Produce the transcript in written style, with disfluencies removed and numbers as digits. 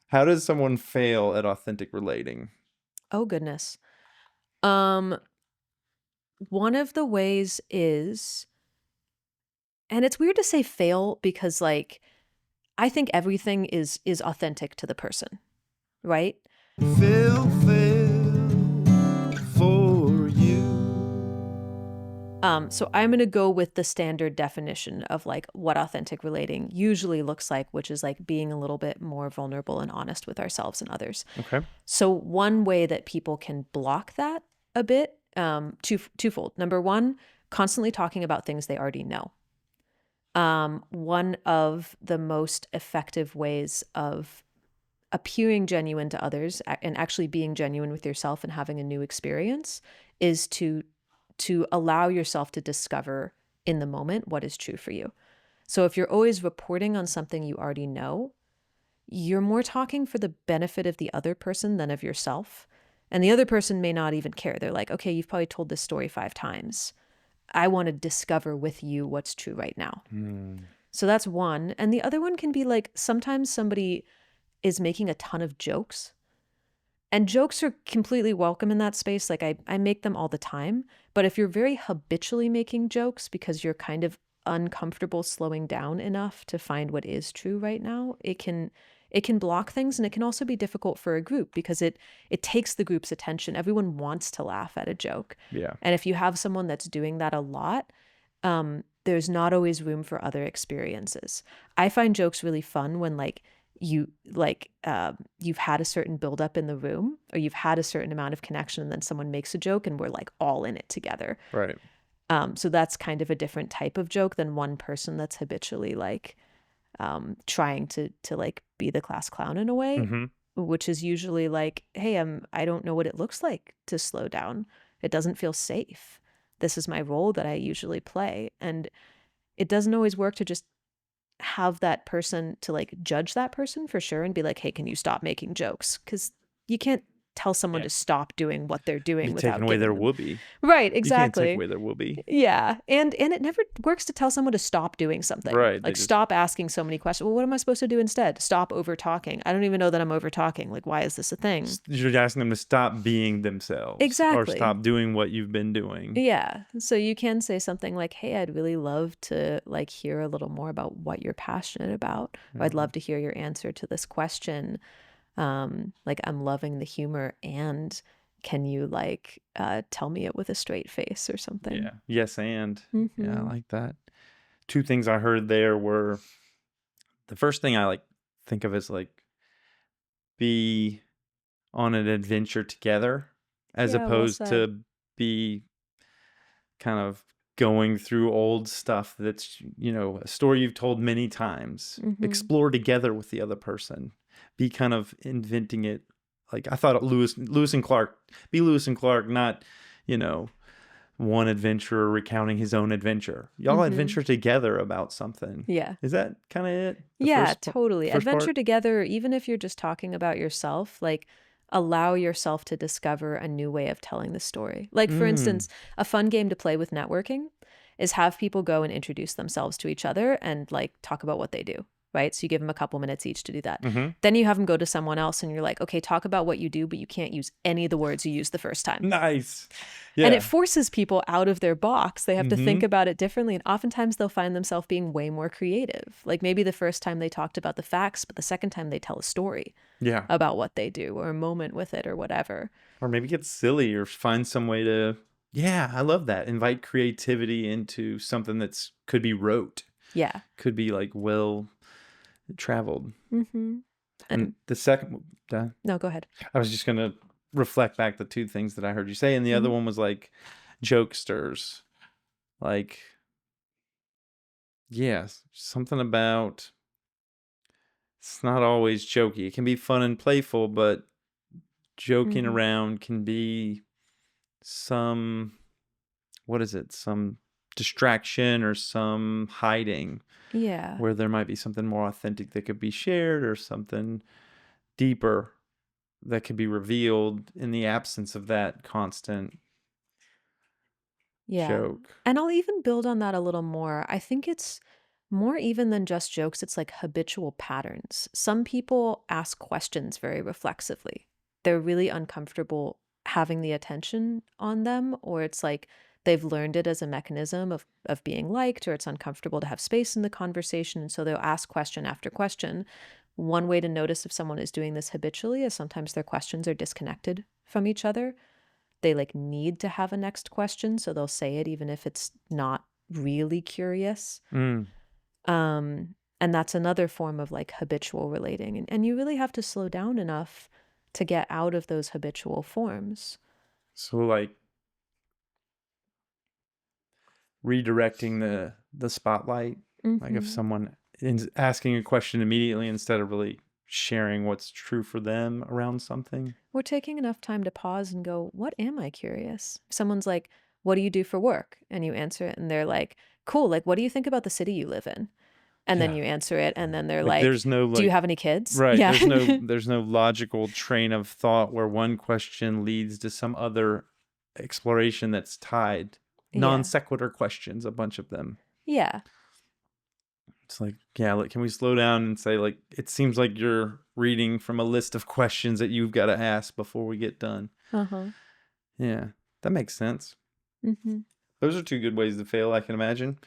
How does someone fail at authentic relating? Oh goodness. Um, One of the ways is, and it's weird to say fail because like I think everything is authentic to the person, right? Fail for you. So I'm going to go with the standard definition of like what authentic relating usually looks like, which is like being a little bit more vulnerable and honest with ourselves and others. Okay. So one way that people can block that a bit, twofold. Number one, constantly talking about things they already know. One of the most effective ways of appearing genuine to others and actually being genuine with yourself and having a new experience is to allow yourself to discover in the moment what is true for you. So if you're always reporting on something you already know, you're more talking for the benefit of the other person than of yourself. And the other person may not even care. They're like, okay, you've probably told this story 5 times. I want to discover with you what's true right now. Hmm. So that's one. And the other one can be like sometimes somebody is making a ton of jokes. And jokes are completely welcome in that space. Like I make them all the time. But if you're very habitually making jokes because you're kind of uncomfortable slowing down enough to find what is true right now, it can block things, and it can also be difficult for a group because it takes the group's attention. Everyone wants to laugh at a joke. Yeah. And if you have someone that's doing that a lot, there's not always room for other experiences. I find jokes really fun when you've had a certain buildup in the room, or you've had a certain amount of connection, and then someone makes a joke and we're like all in it together. Right. So that's kind of a different type of joke than one person that's habitually like trying to like be the class clown in a way, Mm-hmm. which is usually like, hey, I don't know what it looks like to slow down. It doesn't feel safe. This is my role that I usually play. And it doesn't always work to just have that person to like judge that person for sure and be like, hey, can you stop making jokes? Because you can't tell someone Yeah. to stop doing what they're doing You're taking without away their giving them. whoopee. Right, You can't take exactly. away their whoopee. Yeah. And it never works to tell someone to stop doing something. Right. They Like just stop asking so many questions. Well, what am I supposed to do instead? Stop over talking. I don't even know that I'm over talking. Like, why is this a thing? you're asking them to stop being themselves or Exactly. stop doing what you've been doing. Yeah. So you can say something like, hey, I'd really love to like hear a little more about what you're passionate about. Or I'd Mhm. love to hear your answer to this question. Like I'm loving the humor, and can you like tell me it with a straight face or something? Yeah. Yes, and yeah, I Mm-hmm. like that. Two things I heard there were the first thing I like think of as like be on an adventure together as Yeah, well opposed said. to be kind of going through old stuff that's, a story you've told many times. Mm-hmm. Explore together with the other person. Be kind of inventing it. Like I thought Lewis and Clark, be Lewis and Clark, not, you know, one adventurer recounting his own adventure. Y'all Mm-hmm. adventure together about something. Yeah. Is that kind of it? The Yeah, first part? totally. First Adventure part? together, even if you're just talking about yourself, like allow yourself to discover a new way of telling the story. Like, for Mm. instance, a fun game to play with networking is have people go and introduce themselves to each other and like talk about what they do, right? So you give them a couple minutes each to do that. Mm-hmm. Then you have them go to someone else and you're like, okay, talk about what you do, but you can't use any of the words you used the first time. Nice. And it Yeah. forces people out of their box. They have to think Mm-hmm. about it differently. And oftentimes they'll find themselves being way more creative. Like maybe the first time they talked about the facts, but the second time they tell a story Yeah. about what they do or a moment with it or whatever. Or maybe get silly or find some way to, yeah, I love that. Invite creativity into something that's could be rote, Yeah. could be like well traveled. Mm-hmm. And And the second, no, go ahead. I was just going to reflect back the two things that I heard you say. And the other Mm-hmm. one was like jokesters. Like, yes, something about it's not always jokey. It can be fun and playful, but joking Mm-hmm. around can be some, what is it? Some distraction or some hiding Yeah. where there might be something more authentic that could be shared or something deeper that could be revealed in the absence of that constant Yeah. joke. And I'll even build on that a little more. I think it's More even than just jokes, it's like habitual patterns. Some people ask questions very reflexively. They're really uncomfortable having the attention on them, or it's like they've learned it as a mechanism of being liked, or it's uncomfortable to have space in the conversation. And so they'll ask question after question. One way to notice if someone is doing this habitually is sometimes their questions are disconnected from each other. They like need to have a next question, so they'll say it even if it's not really curious. Mm. And that's another form of like habitual relating. And you really have to slow down enough to get out of those habitual forms. So like redirecting the spotlight, like if Mm-hmm. someone is asking a question immediately instead of really sharing what's true for them around something. We're taking enough time to pause and go, what am I curious? If someone's like, what do you do for work? And you answer it and they're like, cool, like what do you think about the city you live in? And then Yeah. you answer it and then they're Like like, there's no do you like have any kids? right, Yeah. there's no logical train of thought where one question leads to some other exploration that's tied. Non Yeah. sequitur questions, a bunch of them. Yeah. It's like, yeah, like, can we slow down and say, like, it seems like you're reading from a list of questions that you've got to ask before we get done. Uh-huh. Yeah, that makes sense. Mm-hmm. Those are two good ways to fail, I can imagine.